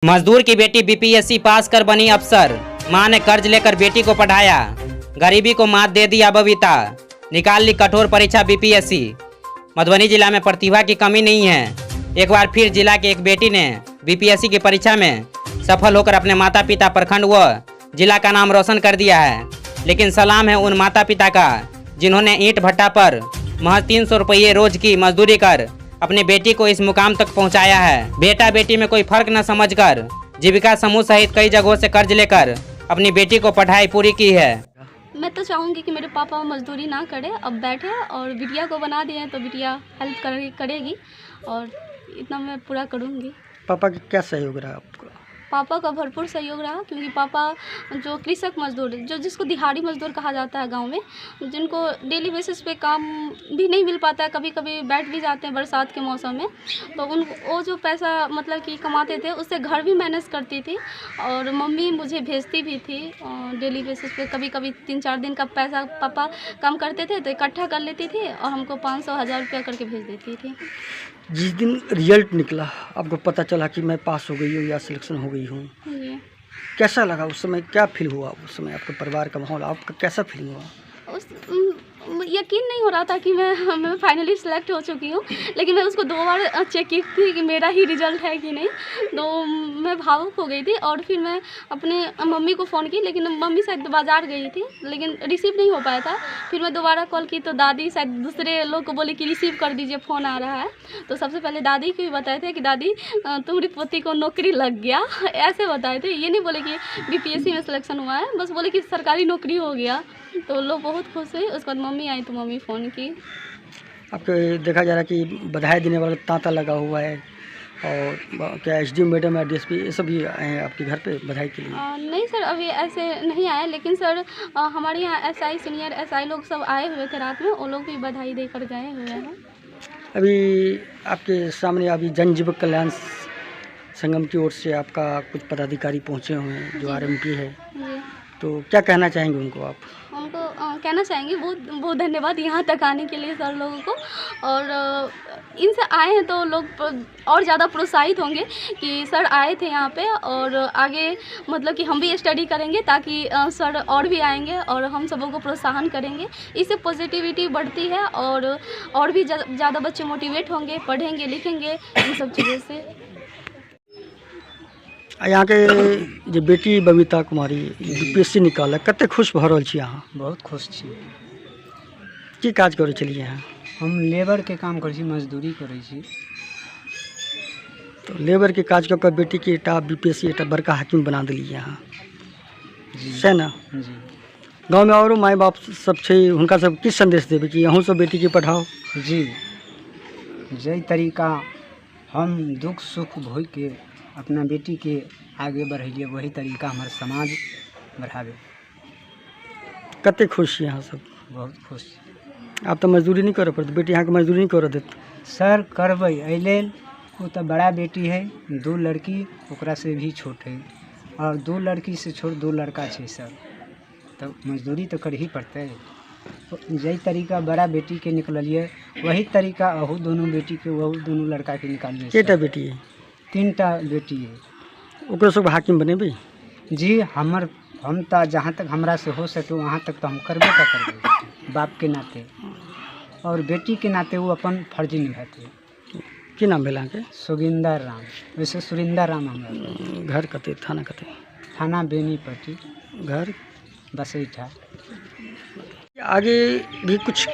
मजदूर की बेटी बीपीएससी पास कर बनी अफसर। मां ने कर्ज लेकर बेटी को पढ़ाया, गरीबी को मात दे दिया बबीता। निकाल ली कठोर परीक्षा बीपीएससी। मधुबनी जिला में प्रतिभा की कमी नहीं है। एक बार फिर जिला की एक बेटी ने बीपीएससी की परीक्षा में सफल होकर अपने माता पिता, प्रखंड व जिला का नाम रोशन कर दिया है। लेकिन सलाम है उन माता पिता का जिन्होंने ईंट भट्टा पर महज 300 रुपये रोज की मजदूरी कर अपनी बेटी को इस मुकाम तक पहुंचाया है। बेटा बेटी में कोई फर्क न समझकर जीविका समूह सहित कई जगहों से कर्ज लेकर अपनी बेटी को पढ़ाई पूरी की है। मैं तो चाहूँगी कि मेरे पापा मजदूरी ना करे, अब बैठे और बिटिया को बना दिए तो बिटिया हेल्प करेगी और इतना मैं पूरा करूँगी। पापा का क्या सहयोग रहा आपको? पापा का भरपूर सहयोग रहा, क्योंकि पापा जो कृषक मजदूर जो जिसको दिहाड़ी मजदूर कहा जाता है गांव में, जिनको डेली बेसिस पे काम भी नहीं मिल पाता है, कभी कभी बैठ भी जाते हैं बरसात के मौसम में, तो वो जो पैसा मतलब कि कमाते थे उससे घर भी मैनेज करती थी और मम्मी मुझे भेजती भी थी डेली बेसिस पे। कभी कभी 3-4 दिन का पैसा पापा काम करते थे तो इकट्ठा कर लेती थी और हमको 500-1000 रुपया करके भेज देती थी। जिस दिन रिजल्ट निकला आपको पता चला कि मैं पास हो गई हूँ या सिलेक्शन हो गई हूँ, कैसा लगा उस समय? क्या फील हुआ उस समय? आपके परिवार का माहौल, आपका कैसा फील हुआ? यकीन नहीं हो रहा था कि मैं फाइनली सिलेक्ट हो चुकी हूँ, लेकिन मैं उसको 2 बार चेक की थी कि मेरा ही रिजल्ट है कि नहीं, तो मैं भावुक हो गई थी। और फिर मैं अपने मम्मी को फ़ोन की, लेकिन मम्मी शायद बाज़ार गई थी, लेकिन रिसीव नहीं हो पाया था। फिर मैं दोबारा कॉल की तो दादी शायद दूसरे लोग को बोली कि रिसीव कर दीजिए, फ़ोन आ रहा है। तो सबसे पहले दादी को भी बताए थे कि दादी तुम्हारी पोती को नौकरी लग गया, ऐसे बताए थे। ये नहीं बोले कि बीपीएससी में सिलेक्शन हुआ है, बस बोले कि सरकारी नौकरी हो गया। तो लोग बहुत खुश हुए। उसके बाद मम्मी आई तो मम्मी फ़ोन की। आपके देखा जा रहा है कि बधाई देने वाला तांता लगा हुआ है, और क्या एसडीएम मैडम या डीएसपी ये सब भी आए हैं आपके घर पे बधाई के लिए? नहीं सर, अभी ऐसे नहीं आए, लेकिन सर हमारे यहाँ एसआई, सीनियर एसआई लोग सब आए हुए थे रात में, वो लोग भी बधाई देकर गए हुए हैं। अभी आपके सामने अभी जन जीवक कल्याण संगम की ओर से आपका कुछ पदाधिकारी पहुँचे हुए हैं जो आरएमपी है, तो क्या कहना चाहेंगे उनको आप? उनको कहना चाहेंगे बहुत बहुत धन्यवाद यहाँ तक आने के लिए सर लोगों को। और इनसे आए हैं तो लोग और ज़्यादा प्रोत्साहित होंगे कि सर आए थे यहाँ पे, और आगे मतलब कि हम भी स्टडी करेंगे ताकि सर और भी आएंगे और हम सबों को प्रोत्साहन करेंगे। इससे पॉजिटिविटी बढ़ती है और भी ज़्यादा बच्चे मोटिवेट होंगे, पढ़ेंगे लिखेंगे इन सब चीज़ों से। यहाँ के जो बेटी बबीता कुमारी बीपीएससी निकाल कते खुश भऽ रहल छी अहाँ? बहुत खुश छी। की काज करै छलियै यहाँ? हम लेबर के काम करै छी, मजदूरी करै छी। तो लेबर के काज कऽ कऽ बेटी के एकटा बीपीएससी एकटा बड़का हाकिम बना देलियै यहाँ, छै ना? जी। गाँव में औरो माय बाप सब छै, हुनका सब की संदेश देबै कि अहूँ सब बेटी के पढ़ाओ? जी, जै तरीका हम दुख सुख भोग के अपना बेटी के आगे बढ़ेलिए, वही तरीका हमारे समाज बढ़ावे। कते खुश छी यहाँ सब? बहुत खुश। आप तो मजदूरी नहीं करऽ पड़त, बेटी यहाँ के मजदूरी नहीं करऽ देत? सर करबै, एहि लेल वो तो बड़ा बेटी है, 2 लड़की ओकरा से भी छोट है, और 2 लड़की से छोट 2 लड़का छै सर, तो मजदूरी तो कर ही पड़तै। जै तरीका बड़ा बेटी के निकलिए, वही तरीका अहू दोनों बेटी के, वहू दोनों लड़का के निकालिए। केटा बेटी है? 3टा बेटी है। ओकरो सब हाकिम बनेबै? जी, हम तो जहाँ तक हमरा से हो सके वहाँ तक तो हम करबे का करबे, बाप के नाते, और बेटी के नाते वो अपन फर्ज निभाते। की नाम भेल अहाँके? सुगिंदर राम, वैसे सुरिंदर राम हमरा। घर कते, थाना कते? थाना बेनीपट्टी, घर बसैठा। आगे भी कुछ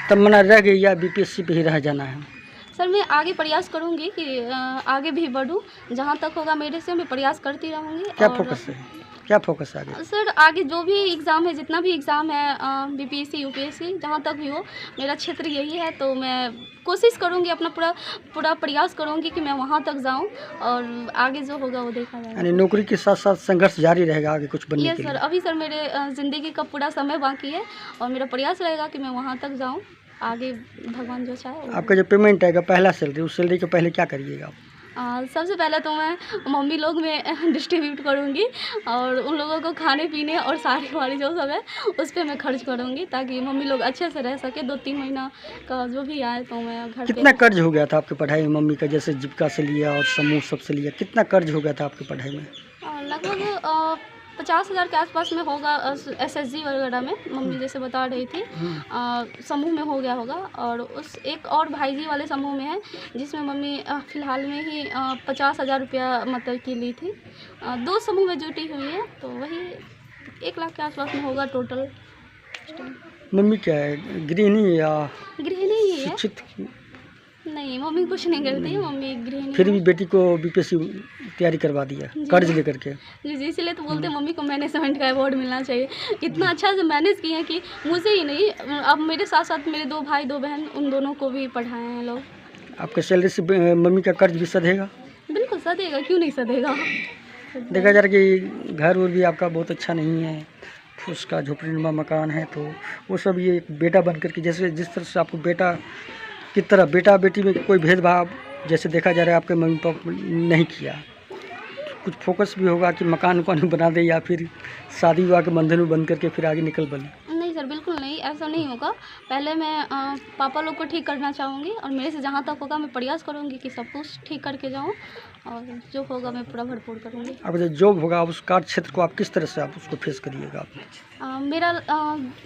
तमन्ना रह गई या बीपीएससी पे ही रह जाना है? सर मैं आगे प्रयास करूंगी कि आगे भी बढ़ूं, जहां तक होगा मेरे से मैं प्रयास करती रहूंगी। क्या फोकस है, क्या फोकस है आगे? सर आगे जो भी एग्ज़ाम है, जितना भी एग्ज़ाम है, बीपीएससी यूपीएससी जहां तक भी हो, मेरा क्षेत्र यही है, तो मैं कोशिश करूंगी, अपना पूरा प्रयास करूंगी कि मैं वहां तक जाऊं, और आगे जो होगा वो देखा जाएगा। यानी नौकरी के साथ साथ संघर्ष जारी रहेगा आगे कुछ बनने के लिए? सर अभी सर मेरे ज़िंदगी का पूरा समय बाकी है, और मेरा प्रयास रहेगा कि मैं वहाँ तक जाऊँ, आगे भगवान जो चाहे। आपका जो पेमेंट आएगा पहला सैलरी, उस सैलरी के पहले क्या करिएगा आप? सबसे पहले तो मैं मम्मी लोग में डिस्ट्रीब्यूट करूँगी और उन लोगों को खाने पीने और साड़ी वाड़ी जो सब है उस पर मैं खर्च करूँगी, ताकि मम्मी लोग अच्छे से रह सके। 2-3 महीना का जो भी आए तो मैं घर कितना पे कर्ज हो गया था आपकी पढ़ाई में मम्मी का, जैसे जीविका से लिया और समूह सबसे लिया, कितना कर्ज हो गया था आपकी पढ़ाई में? लगभग 50,000 के आसपास में होगा। SSG वगैरह में मम्मी जैसे बता रही थी। समूह में हो गया होगा, और उस एक और भाईजी वाले समूह में है जिसमें मम्मी फ़िलहाल में ही 50,000 रुपया मतलब की ली थी। 2 समूह में जुटी हुई है, तो वही 1 लाख के आसपास में होगा टोटल। मम्मी क्या है, गृहिणी या गृहिणी ही है? शिक्षित? नहीं, मम्मी कुछ नहीं करती, मम्मी गृहिणी फिर है। भी बेटी को BPSC तैयारी करवा दिया कर्ज लेकर के? जी, इसलिए तो बोलते हैं मम्मी को मैनेजमेंट का अवार्ड मिलना चाहिए। इतना अच्छा से मैनेज किए हैं कि मुझे ही नहीं, अब मेरे साथ साथ मेरे 2 भाई 2 बहन, उन दोनों को भी पढ़ाए हैं लोग। आपके सैलरी से मम्मी का कर्ज भी सधेगा? बिल्कुल सधेगा, क्यों नहीं सधेगा। देखा जा रहा है कि घर और भी आपका बहुत अच्छा नहीं है, उसका झोपड़ीनुमा मकान है, तो वो सब ये एक बेटा बन कर के, जैसे जिस तरह से आपको बेटा की तरह बेटा बेटी में कोई भेदभाव जैसे देखा जा रहा है आपके मम्मी पापा ने नहीं किया, कुछ फोकस भी होगा कि मकान उकान बना दे या फिर शादी विवाह के बंधन में बंध करके फिर आगे निकल बने? नहीं सर, बिल्कुल नहीं, ऐसा नहीं होगा। पहले मैं पापा लोग को ठीक करना चाहूँगी, और मेरे से जहाँ तक होगा मैं प्रयास करूँगी कि सब कुछ ठीक करके जाऊँ, और जो होगा मैं पूरा भरपूर करूँगी। अब जो जॉब होगा उस कार्य क्षेत्र को आप किस तरह से आप उसको फेस करिएगा? आप मेरा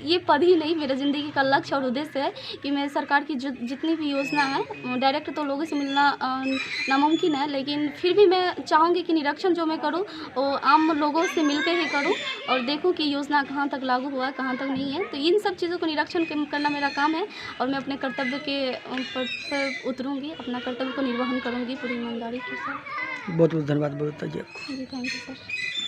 ये पद ही नहीं, मेरा ज़िंदगी का लक्ष्य और उद्देश्य है कि मैं सरकार की जितनी भी योजना है, डायरेक्ट तो लोगों से मिलना नामुमकिन है, लेकिन फिर भी मैं चाहूँगी कि निरीक्षण जो मैं करूँ वो आम लोगों से मिल के ही करूँ, और देखूँ कि योजना कहाँ तक लागू हुआ है, कहाँ तक नहीं है। तो इन सब चीज़ों को निरीक्षण करना मेरा काम है, और मैं अपने कर्तव्य के पर उतरूँगी, अपना कर्तव्य को निर्वहन करूँगी पूरी ईमानदारी के साथ। बहुत बहुत धन्यवाद बबीता जी आपको। जी, थैंक यू सर।